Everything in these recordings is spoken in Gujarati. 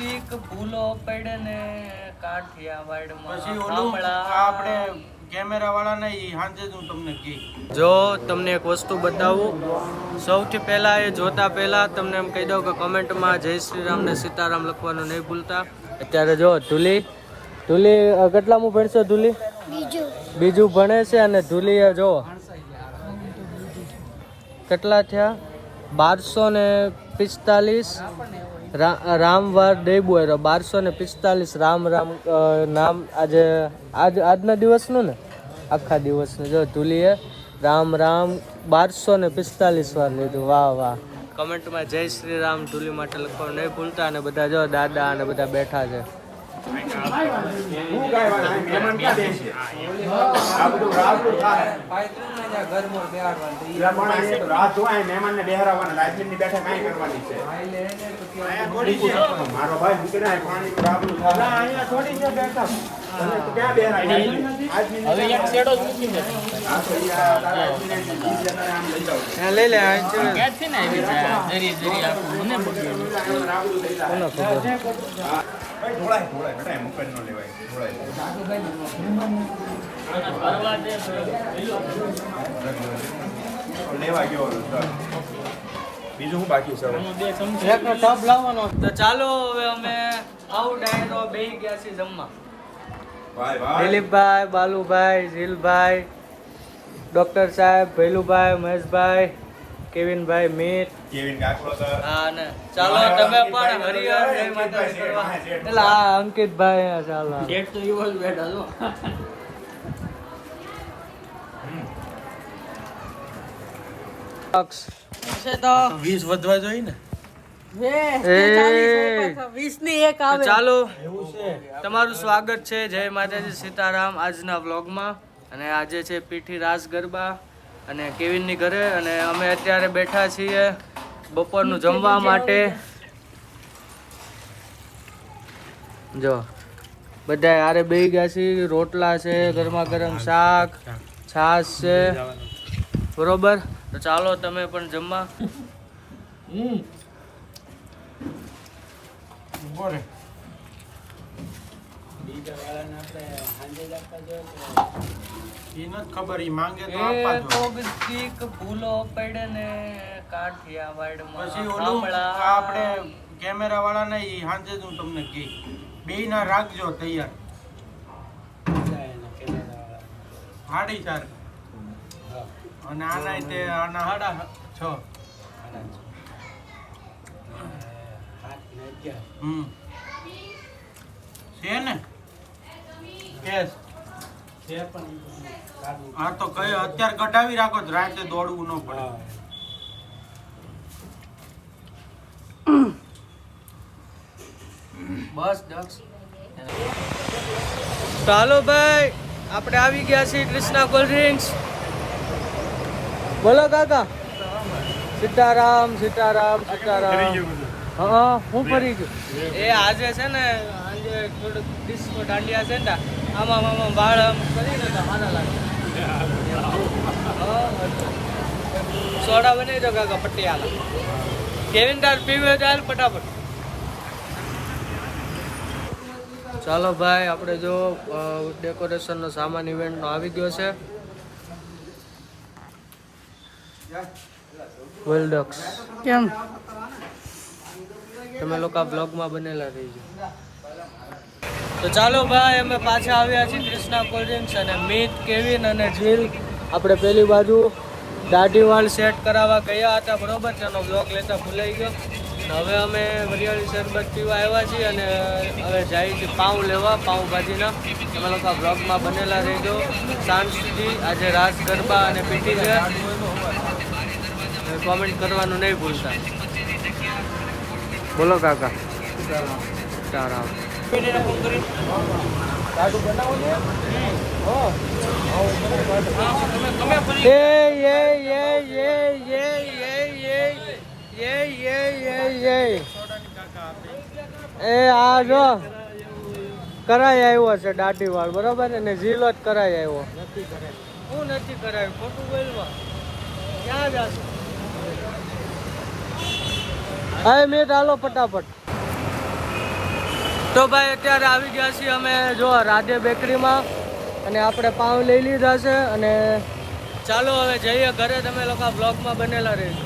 દીક ભૂલો પડે ને કાઠિયાવાડમાં પછી ઓલું આપણે કેમેરા વાળા ને હાંજે જ હું તમને કહી. જો તમને એક વસ્તુ બતાવું, સૌથી પહેલા એ જોતા પહેલા તમને એમ કહી દઉં કે કમેન્ટમાં જય શ્રી રામ ને સીતારામ લખવાનું નહીં ભૂલતા. અત્યારે જો ધૂલી કેટલામું ભણશો ધૂલી? બીજું ભણે છે. અને ધૂલીએ જો કેટલા થયા 1245 રામવાર ડેબુ 1245 રામ નામ આજના દિવસનું ને આખા દિવસનું જો ધૂલીએ રામ 1245 વાર લીધું. વાહ વાહ. કમેન્ટમાં જય શ્રી રામ ધૂલી માટે લખવાનું નહીં ભૂલતા. અને બધા જો દાદા અને બધા બેઠા છે. લઈ લે બીજું બાકી છે. ટબ લાવવાનો. તો ચાલો હવે અમે આવું ડાયરો બેહી ગયા છીએ જમવા. દિલીપભાઈ, બાલુભાઈ, ઝીલભાઈ, ડોક્ટર સાહેબ, ભૈલુભાઈ, મહેશભાઈ, કેવિનભાઈ, મીત, હા ને ચાલો તમે પણ હરિહર જય માતાજી કરવા. એટલે આ અંકિતભાઈ ચાલો શેઠ તો યુવલ બેઠા છો. તો 20 વધવા જોઈએ ને. ચાલો તમારું સ્વાગત છે જય માતાજી સીતારામ આજના વ્લોગમાં. અને આજે છે પીઠી રાસ ગરબા અને કેવિનની ઘરે. અને અમે અત્યારે બેઠા છીએ બપોરનું જમવા માટે. જો બધા હારે બેસી ગયા છીએ. રોટલા છે, ગરમા ગરમ શાક, છાશ છે, બરોબર. તો ચાલો તમે પણ જમવા. ખબર ઈ માંગે તો આપવા દો. ભૂલો પડે ને કાઠિયાવાડમાં પછી ઓલું આપણે કેમેરા વાળા ને હાંજે જ હું તમને કહી. બે ના રાખજો તૈયાર. 4:30 અને આના તે આના 6:30. છે ને કેસ હા તો કઈ અત્યારે કઢાવી રાખો તો રાતે દોડવું ન પડે. બસ દક્ષ. ચાલો ભાઈ આપણે આવી ગયા છીએ કૃષ્ણા કોલ્ડ ડ્રિંક્સ. બોલો કાકા. સીતારામ સીતારામ સીતારામ. હા હું ફરી ગયું. એ આજે છે ને આજે થોડુંક ડિસ્કો દાંડિયા છે ને આમાં વાળ આમ કરીને તો સારા લાગે. સોડા બનાવી દો કાકા પટિયાલા. કેવિન તાર પીવે ચાલ ફટાફટ. ચાલો ભાઈ આપણે જો ડેકોરેશનનો સામાન ઇવેન્ટનો આવી ગયો છે. વેલડક્સ કેમ તમે લોકો બ્લોગમાં બનેલા રહીજો. તો ચાલો ભાઈ અમે પાછા આવ્યા છીએ કૃષ્ણા કોલ્ડ ડ્રિંક્સ. અને મીત, કેવિન અને ઝીલ આપણે પેલી બાજુ દાઢી વાળ સેટ કરાવવા ગયા હતા, બરોબર. તેનો બ્લોગ લેતા ભૂલાઈ ગયો. હવે અમે વરિયાળી શરબત પીવા આવ્યા છીએ અને હવે જઈએ છીએ પાઉં લેવા, પાઉંભાજીના. તમે લોકો બ્લોગમાં બનેલા રહેજો સાંજ સુધી. આજે રાસ ગરબા અને પીટી છે. કોમેન્ટ કરવાનું નહીં ભૂલતા. બોલો કાકા. સીતારામ. એ આ જો કરાઈ આવ્યો છે દાઢી વાળ, બરોબર. અને ઝીલો જ કરાઈ આવ્યો. હું નથી કરાયું, ખોટું બોલવા. ક્યાં જાશું? હા મેં હાલો ફટાફટ. તો ભાઈ અત્યારે આવી ગયા છીએ અમે જો રાધે બેકરીમાં અને આપણે પાઉં લઈ લીધા છે અને ચાલો હવે જઈએ ઘરે. તમે લોકો બ્લોગમાં બનેલા રહેજો.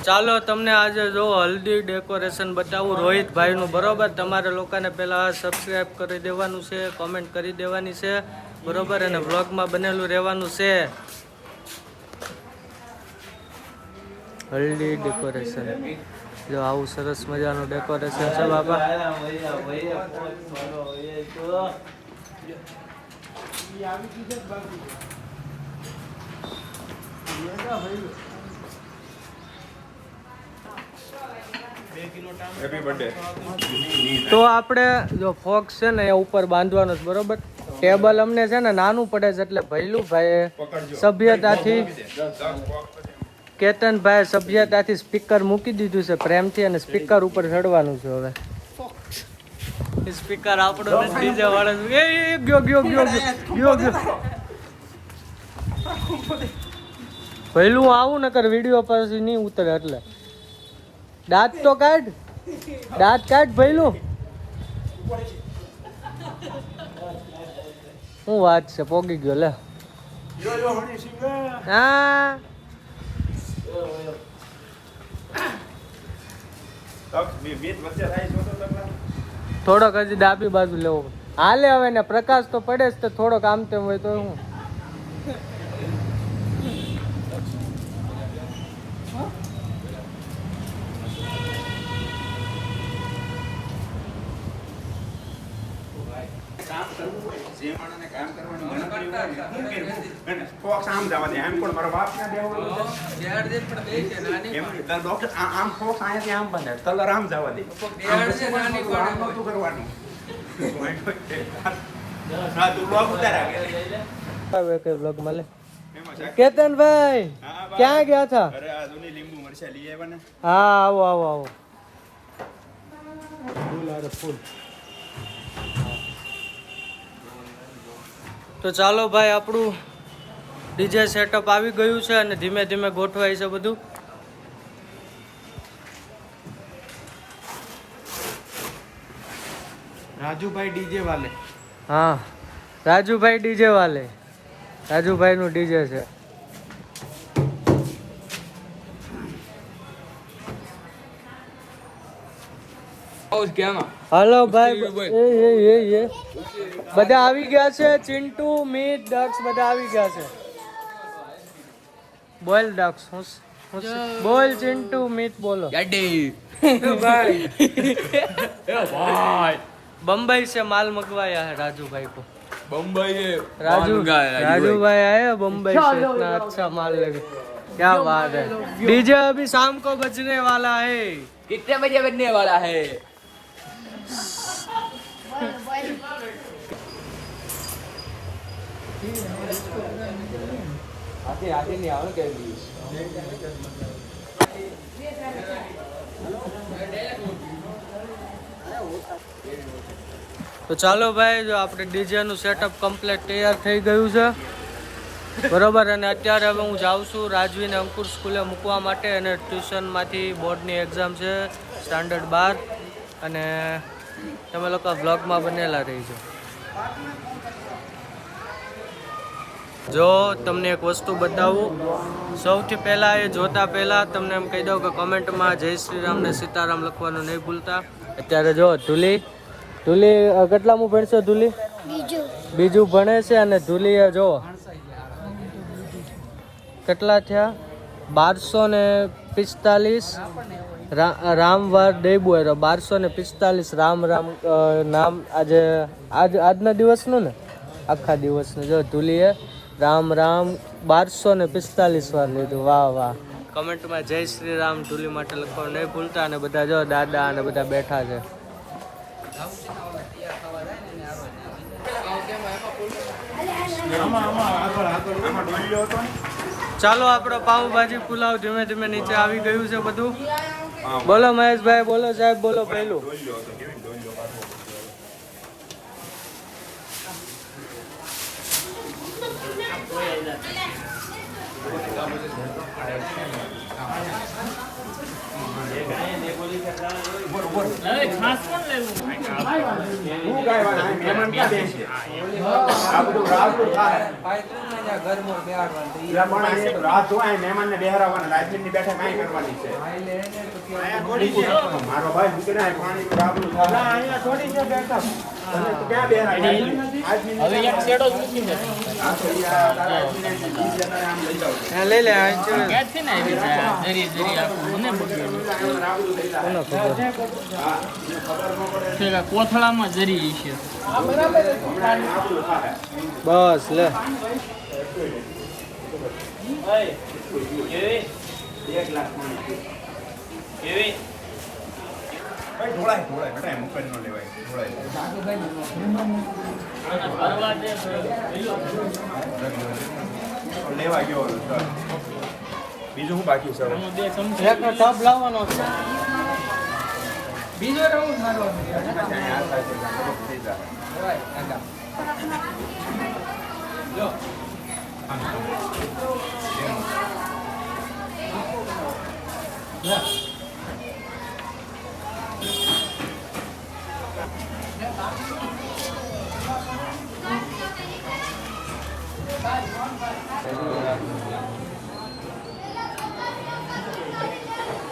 ચાલો તમને આજે જો હલ્દી ડેકોરેશન બતાવું રોહિતભાઈનું. બરોબર, તમારે લોકોને પહેલાં સબસ્ક્રાઈબ કરી દેવાનું છે, કોમેન્ટ કરી દેવાની છે, બરોબર, અને બ્લોગમાં બનેલું રહેવાનું છે. હલ્દી ડેકોરેશન જો આવું સરસ મજાનું ડેકોરેશન છે બાપા. તો આપણે જો ફોક્સ છે ને એ ઉપર બાંધવાનો છે, બરોબર. ટેબલ અમને છે ને નાનું પડે છે એટલે ભૈલું ભાઈ સભ્યતાથી કેતનભાઈ સભ્યતાથી સ્પીકર મૂકી દીધું છે પ્રેમથી અને સ્પીકર ઉપર ચડવાનું છે. હવે સ્પીકર આપણો ડીજે વાળો એ ગયો ગયો ગયો ગયો ગયો ભૈલું આવું નકર વિડીયો પછી નહીં ઉતરે એટલે દાંત તો કાઢ, દાંત કાઢ ભૈલું. શું વાત છે, પોગી ગયો લે. હા થોડોક હજી ડાબી બાજુ લેવો હાલે. હવે ને પ્રકાશ તો પડે જ, તો થોડોક આમ તેમ હોય તો હું કેતનભાઈ ક્યાં ગયા था? હા આવો આવો આવો. તો ચાલો ભાઈ આપણું ડીજે સેટઅપ આવી ગયું છે અને ધીમે ધીમે ગોઠવાય છે બધું. રાજુભાઈ ડીજે વાલે. હા રાજુભાઈ ડીજે વાલે, રાજુભાઈનું ડીજે છે. હલો ભાઈ, એ બધા આવી ગયા છે. ચિંટુ, મીત, ડક્સ બધા આવી ગયા છે. બોલ ડક્સ, બોલ ચિંટુ, મીત બોલો. बम्बई से माल मंगवाया है राजू भाई को. बम्बई है राजू भाई आए बम्बई से, इतना अच्छा माल लगे. क्या बात है. डीजे अभी शाम को बजने वाला है. कितने बजे बजने वाला है? आगे आगे नहीं आओ क्या તો ચાલો ભાઈ, જો આપણે ડીજે નું સેટઅપ કમ્પ્લીટ તૈયાર થઈ ગયું છે, બરોબર. અને અત્યારે હવે હું જાઉં છું રાજવીને અંકુર સ્કૂલે મૂકવા માટે, અને ટ્યુશનમાંથી બોર્ડની એક્ઝામ છે સ્ટાન્ડર્ડ 12, અને તમે લોકો બ્લોગમાં બનેલા રહીજો. જો તમને એક વસ્તુ બતાવું, સૌથી પહેલાં એ જોતા પહેલાં તમને એમ કહી દઉં કે કમેન્ટમાં જય શ્રી રામ ને સીતારામ લખવાનું નહીં ભૂલતા. અત્યારે જો ધૂલી કેટલામું ભણશે? ધૂલી બીજું ભણે છે. અને ધૂલીએ જો કેટલા થયા? 1245 રામવાર ડેબુએરો 1245 રામ રામ નામ આજના દિવસનું ને આખા દિવસનું. જો ધૂલીએ રામ રામ 1245 વાર લીધું. વાહ વાહ. કમેન્ટમાં જય શ્રી રામ ધૂલી માટે લખવાનું નહીં ભૂલતા. અને બધા જો દાદા અને બધા બેઠા છે. ચાલો આપણો પાઉંભાજી પુલાવ ધીમે ધીમે નીચે આવી ગયું છે બધું. બોલો મહેશભાઈ, બોલો સાહેબ, બોલો પહેલું. મહેમાન ક્યાં બેસે આ બધું રાતનું થાય રાત જોવાય મહેમાનને બેહરાવાના રાજમીની બેઠક કાંઈ કરવાની છે મારો ભાઈ મૂકી ના પાણી રાતનું થાય અહીંયા થોડી છે બેઠક અને તું ક્યાં બેહરાય હવે એક શેડો જ મૂકી દે આ તો યાર તારા આમ લઈ જાવ લઈ લે ક્યાંથી ને આવી જરી જરી આખું મને બગડ્યું કોથળામાં જરી છે બસ લે ભાઈ ઢોળાય બેટા મુકન નો લેવાય ઢોળાય લેવા ગયો બીજું શું બાકી છે એક ટબ લાવવાનો છે બીજો રાઉન્ડ મારવાનો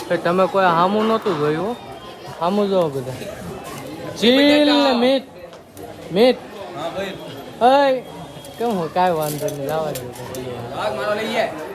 છે તમે કોઈ હામું નહોતું જોયું હામું જોવો બધા ચીલ ને મીત હા ભાઈ હઈ કેમ હોય કાંઈ વાંધો નહીં લાવવા દે આગ મારો લઈ જાય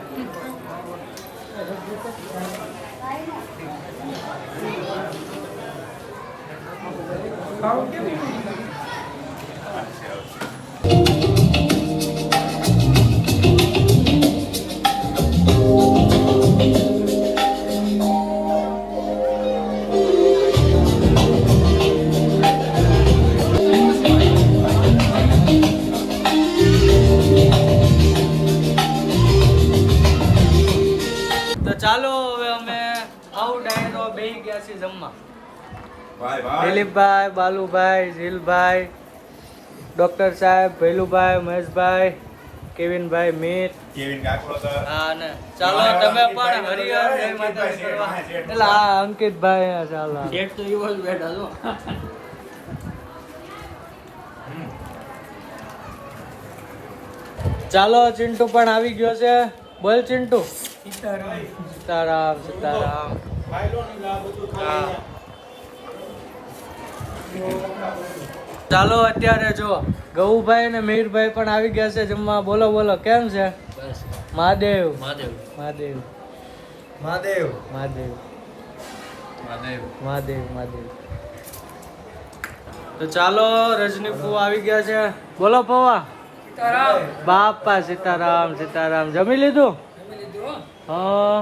તો ચાલો હવે અમે આવું ડાયરો બેહી ગયા છીએ જમવા ભાઈ ભાઈ દિલીપભાઈ બાલુભાઈ ઝીલભાઈ ડોક્ટર સાહેબ ભૈલુભાઈ મહેશભાઈ કેવિનભાઈ મીત કેવિન કાકડો સર હા ને ચાલો તમે પણ હરિહર જય માતાજી કરવા એટલે હા અંકિતભાઈ હા, ચાલો શેઠ તો એવો જ બેઠા છો ચાલો ચિંટુ પણ આવી ગયો છે બોલ ચિંટુ સીતારામ સીતારામ હા. ચાલો અત્યારે જો ગૌભાઈ અને મીરભાઈ પણ આવી ગયા છે જમવા બોલો બોલો કેમ છે બસ મહાદેવ મહાદેવ મહાદેવ મહાદેવ મહાદેવ મહાદેવ મહાદેવ મહાદેવ તો ચાલો રજની ફૂ આવી ગયા છે બોલો પૌવા બાપા સીતારામ સીતારામ જમી લીધું હા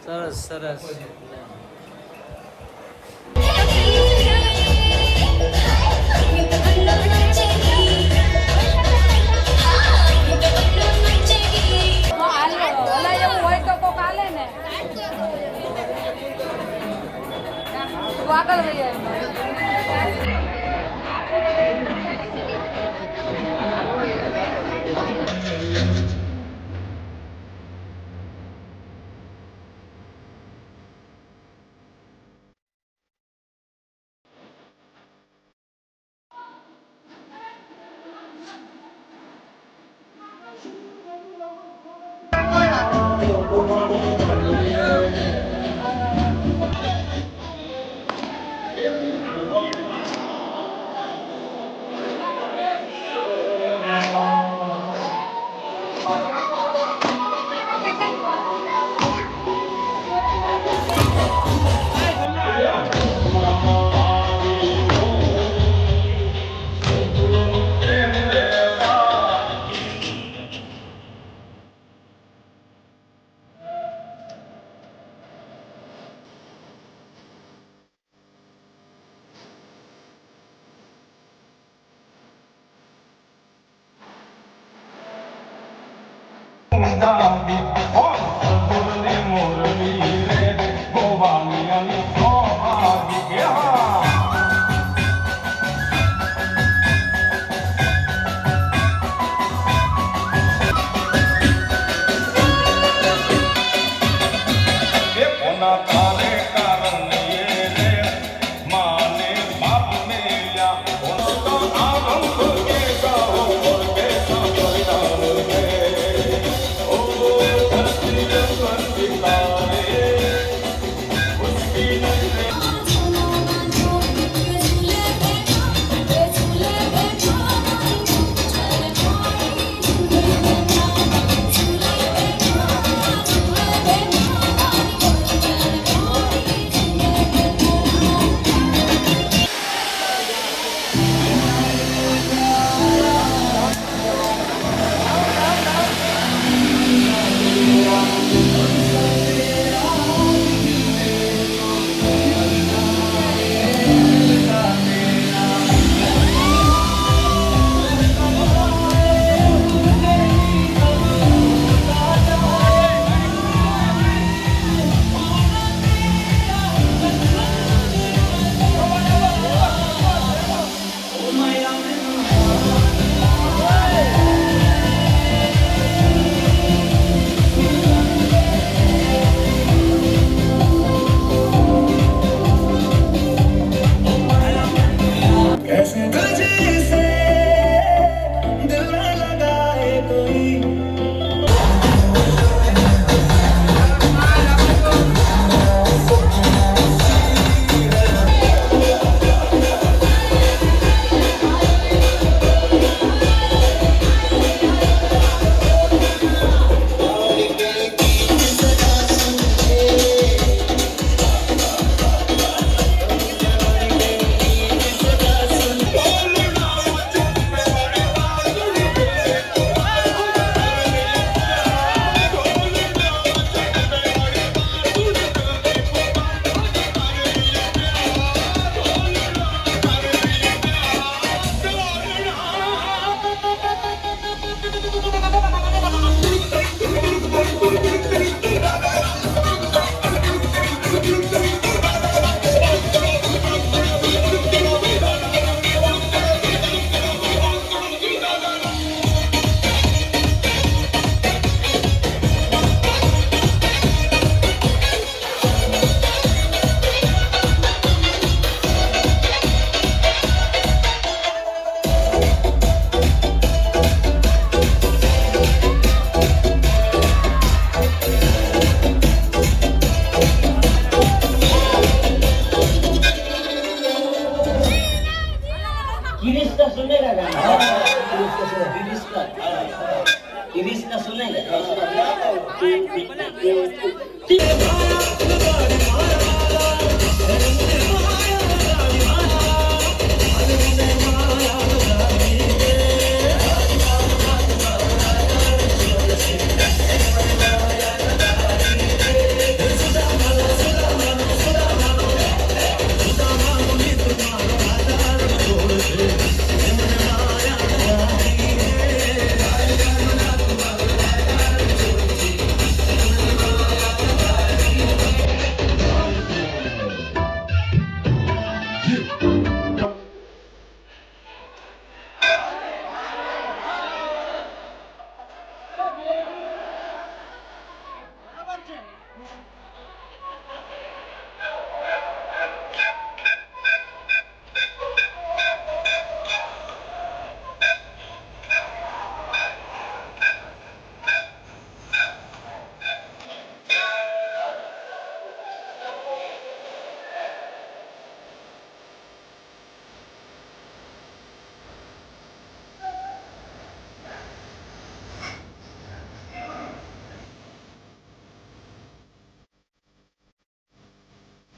સરસ સરસ આગળ વહી જાય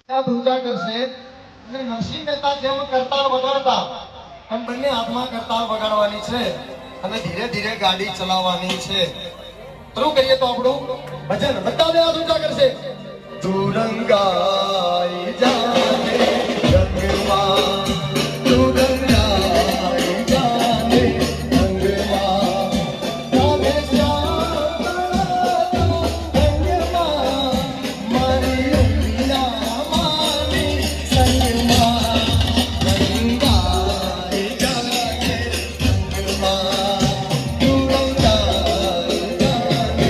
પૂજા કરશે અને નરસિંહ મહેતા જેમ કરતાળ વગાડતા એમ બંને હાથમાં કરતાળ વગાડવાની છે અને ધીરે ધીરે ગાડી ચલાવવાની છે. શરૂ કરીએ તો આપણું ભજન બધા બે હાથ ઊંચા કરશે. તું રંગાઈ જાને રંગમાં, તું રંગાઈ જાને રંગમાં, રાધે શ્યામ રંગમાં, મારી ઉમિયા મારી સંગમાં, રંગાઈ જાને રંગમાં, તું રંગાઈ જાને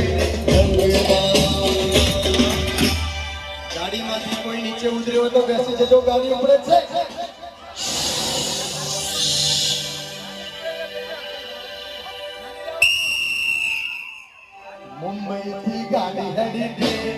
રંગમાં. ગાડીમાંથી કોઈ નીચે ઉતર્યો તો બેસી જજો, ગાડી ઉપડે છે. મુંબઈ થી ગાડી હેડી છે.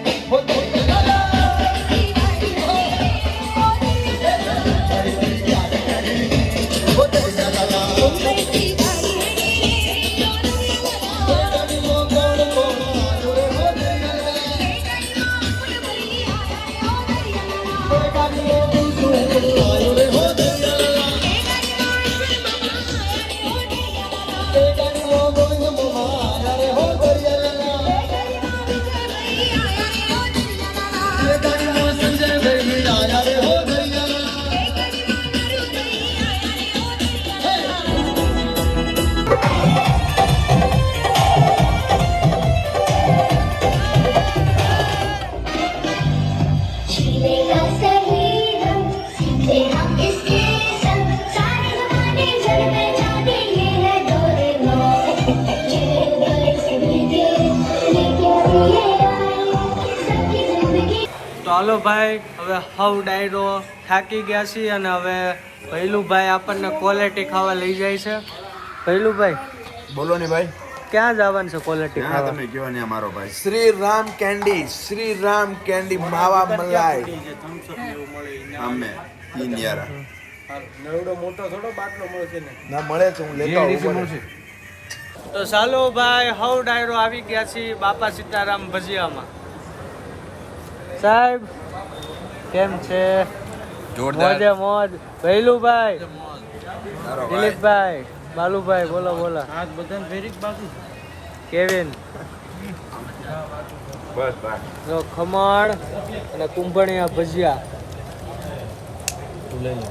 તો હાલો ભાઈ, હવે હવ ડાયરો થાકી ગયા છીએ અને હવે ભૈલુભાઈ આપણને ક્વોલિટી ખાવા લઈ જાય છે. ભૈલુભાઈ, બોલો ને ભાઈ, ક્યાં જવાનું છે ક્વોલિટી હા ખાવા? તમે કયો ને અમારો ભાઈ. શ્રી રામ કેન્ડી માવા મલાઈ અમે પિન્યારા નવડો મોટો થોડો બાટલો મળશે ને. ના મળે છે, હું લેતો આવું. તો ચાલો ભાઈ, હવ ડાયરો આવી ગયા છીએ બાપા સીતારામ ભજીયામાં. સાહેબ કેમ છે? મોજે મોજ. ભૈલુભાઈ, દિલીપભાઈ, બાલુભાઈ, બોલો બોલો. હાથ બધાને ફેરી જ બાકી. કેવિન, બસ બસ. જો ખમણ અને કુંભણિયા ભજીયા લઈ લો.